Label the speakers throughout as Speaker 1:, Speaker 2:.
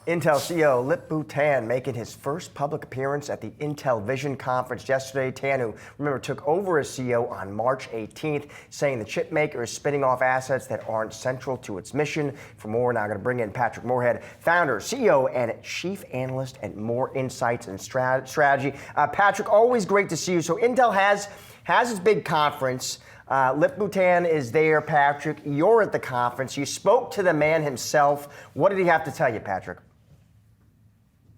Speaker 1: Intel CEO Lipton making his first public appearance at the Intel Vision Conference yesterday. Tan, who remember took over as CEO on March 18th, saying the chip maker is spinning off assets that aren't central to its mission. For more, now going to bring in Patrick Moorhead, founder, CEO, and chief analyst at Moor Insights Strategy. Patrick, always great to see you. So Intel has its big conference. Lipton is there, Patrick. You're at the conference. You spoke to the man himself. What did he have to tell you, Patrick?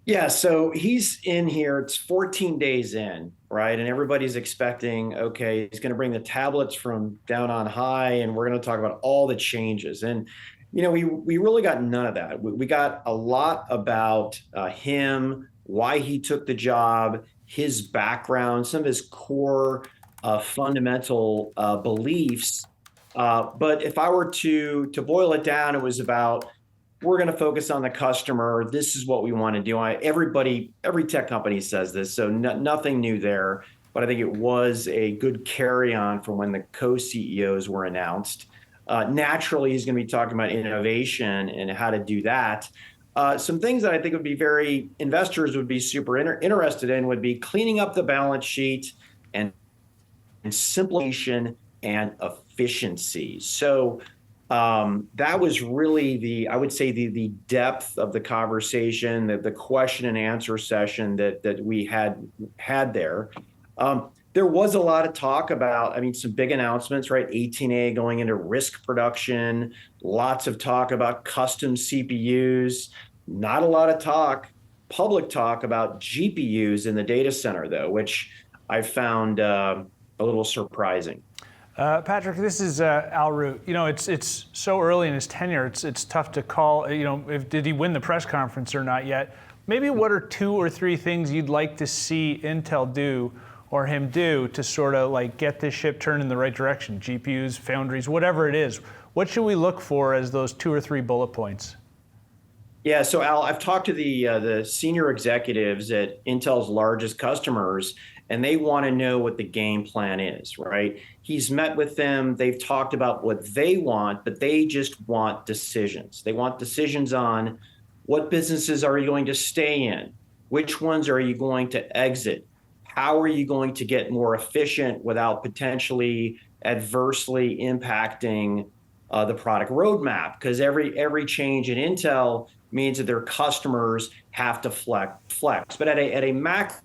Speaker 2: Yeah, so he's in here, it's 14 days in, right? And everybody's expecting, okay, he's going to bring the tablets from down on high, and we're going to talk about all the changes. And, you know, we really got none of that. We got a lot about him, why he took the job, his background, some of his core fundamental beliefs. But if I were to boil it down, it was about, we're going to focus on the customer. This is what we want to do. Every tech company says this, so nothing new there. But I think it was a good carry-on from when the co-CEOs were announced. Naturally, he's going to be talking about innovation and how to do that. Some things that I think would be investors would be super interested in would be cleaning up the balance sheet and simplification and efficiency. So that was really I would say the depth of the conversation, the question and answer session that we had there. There was a lot of talk about, some big announcements, right? 18A going into risk production, lots of talk about custom CPUs, not a lot of public talk about GPUs in the data center though, which I found a little surprising.
Speaker 3: Patrick, this is Al Root. You know, it's so early in his tenure, it's tough to call, did he win the press conference or not yet. Maybe what are 2 or 3 things you'd like to see Intel do or him do to sort of like get this ship turned in the right direction? GPUs, foundries, whatever it is. What should we look for as those 2 or 3 bullet points?
Speaker 2: Yeah, so Al, I've talked to the senior executives at Intel's largest customers, and they want to know what the game plan is, right? He's met with them. They've talked about what they want, but they just want decisions. They want decisions on what businesses are you going to stay in? Which ones are you going to exit? How are you going to get more efficient without potentially adversely impacting the product roadmap? Because every change in Intel means that their customers have to flex. But at a macro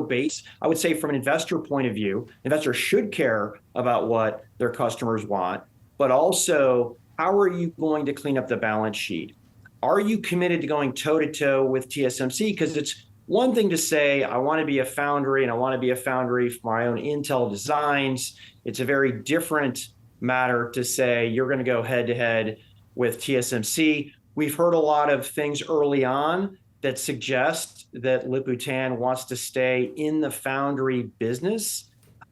Speaker 2: base, I would say from an investor point of view, investors should care about what their customers want, but also how are you going to clean up the balance sheet? Are you committed to going toe-to-toe with TSMC? Because it's one thing to say, I want to be a foundry and I want to be a foundry for my own Intel designs. It's a very different matter to say you're going to go head-to-head with TSMC. We've heard a lot of things early on that suggest that Lipton wants to stay in the foundry business.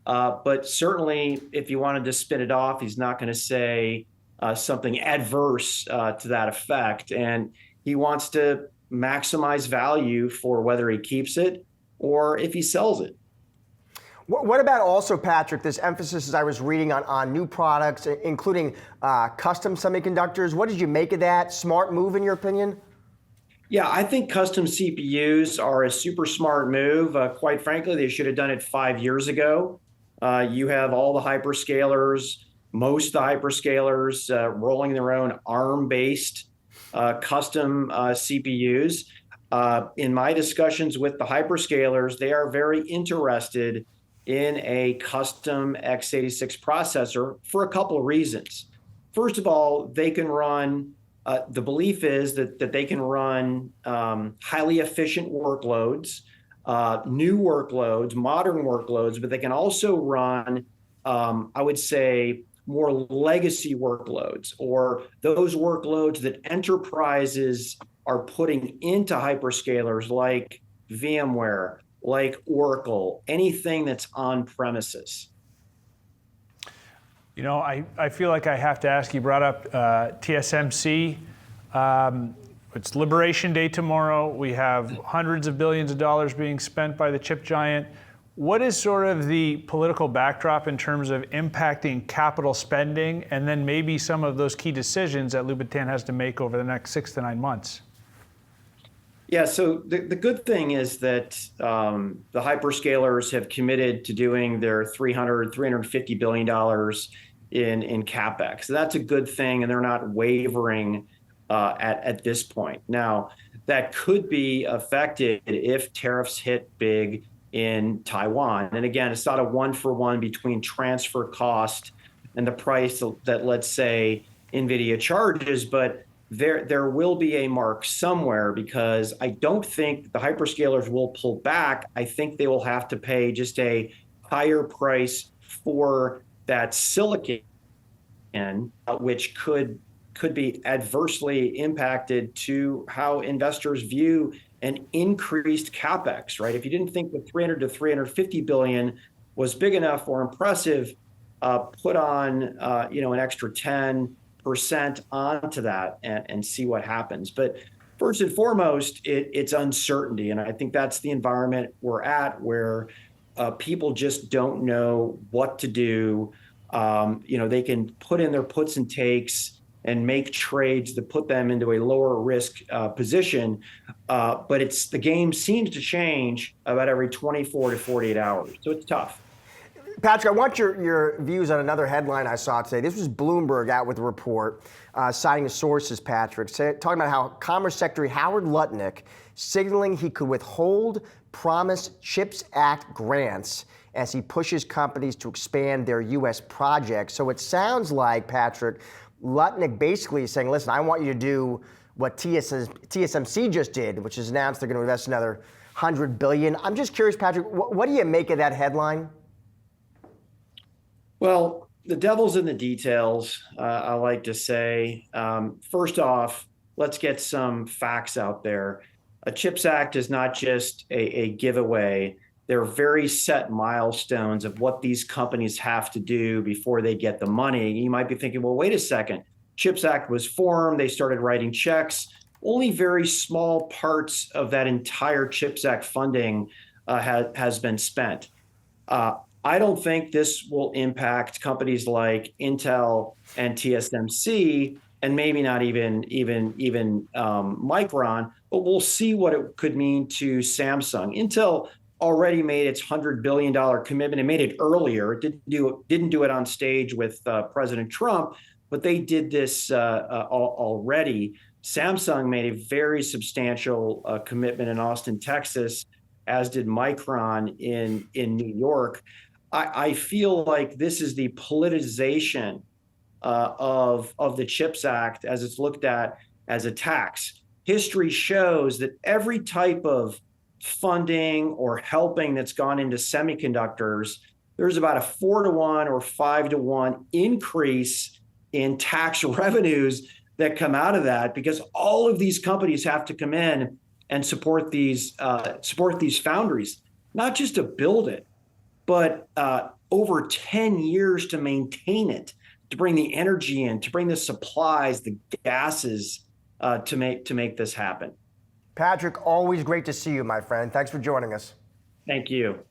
Speaker 2: But certainly, if you wanted to spin it off, he's not going to say something adverse to that effect. And he wants to maximize value for whether he keeps it or if he sells it.
Speaker 1: What about also, Patrick, this emphasis, as I was reading, on new products, including custom semiconductors? What did you make of that? Smart move, in your opinion?
Speaker 2: Yeah, I think custom CPUs are a super smart move. Quite frankly, they should have done it 5 years ago. You have all the hyperscalers, most of the hyperscalers rolling their own ARM-based custom CPUs. In my discussions with the hyperscalers, they are very interested in a custom x86 processor for a couple of reasons. First of all, they can run, the belief is that they can run highly efficient workloads, new workloads, modern workloads, but they can also run, I would say, more legacy workloads, or those workloads that enterprises are putting into hyperscalers like VMware, like Oracle, anything that's on premises.
Speaker 3: You know, I feel like I have to ask, you brought up TSMC. It's Liberation Day tomorrow. We have hundreds of billions of dollars being spent by the chip giant. What is sort of the political backdrop in terms of impacting capital spending, and then maybe some of those key decisions that Louboutin has to make over the next 6 to 9 months?
Speaker 2: Yeah, so the good thing is that the hyperscalers have committed to doing their $350 billion in CapEx. So that's a good thing, and they're not wavering at this point. Now, that could be affected if tariffs hit big in Taiwan. And again, it's not a one-for-one between transfer cost and the price that, let's say, NVIDIA charges, but there will be a mark somewhere, because I don't think the hyperscalers will pull back. I think they will have to pay just a higher price for that silicon, which could be adversely impacted to how investors view an increased CapEx, right? If you didn't think the 300 to 350 billion was big enough or impressive, put on an extra 10% onto that and see what happens. But first and foremost, it's uncertainty. And I think that's the environment we're at, where people just don't know what to do. They can put in their puts and takes and make trades that put them into a lower risk position. But the game seems to change about every 24 to 48 hours. So it's tough.
Speaker 1: Patrick, I want your views on another headline I saw today. This was Bloomberg out with a report, citing sources, Patrick, talking about how Commerce Secretary Howard Lutnick signaling he could withhold promised CHIPS Act grants as he pushes companies to expand their U.S. projects. So it sounds like, Patrick, Lutnick basically is saying, listen, I want you to do what TSMC just did, which is announced they're going to invest another $100 billion. I'm just curious, Patrick, what do you make of that headline?
Speaker 2: Well, the devil's in the details, I like to say. First off, let's get some facts out there. A CHIPS Act is not just a giveaway. There are very set milestones of what these companies have to do before they get the money. You might be thinking, well, wait a second. CHIPS Act was formed. They started writing checks. Only very small parts of that entire CHIPS Act funding has been spent. I don't think this will impact companies like Intel and TSMC, and maybe not even Micron, but we'll see what it could mean to Samsung. Intel already made its $100 billion commitment. It made it earlier. It didn't do it on stage with President Trump, but they did this already. Samsung made a very substantial commitment in Austin, Texas, as did Micron in New York. I feel like this is the politicization of the CHIPS Act as it's looked at as a tax. History shows that every type of funding or helping that's gone into semiconductors, there's about a 4-to-1 or 5-to-1 increase in tax revenues that come out of that, because all of these companies have to come in and support these foundries, not just to build it, but over 10 years to maintain it, to bring the energy in, to bring the supplies, the gases, to make this happen.
Speaker 1: Patrick, always great to see you, my friend. Thanks for joining us.
Speaker 2: Thank you.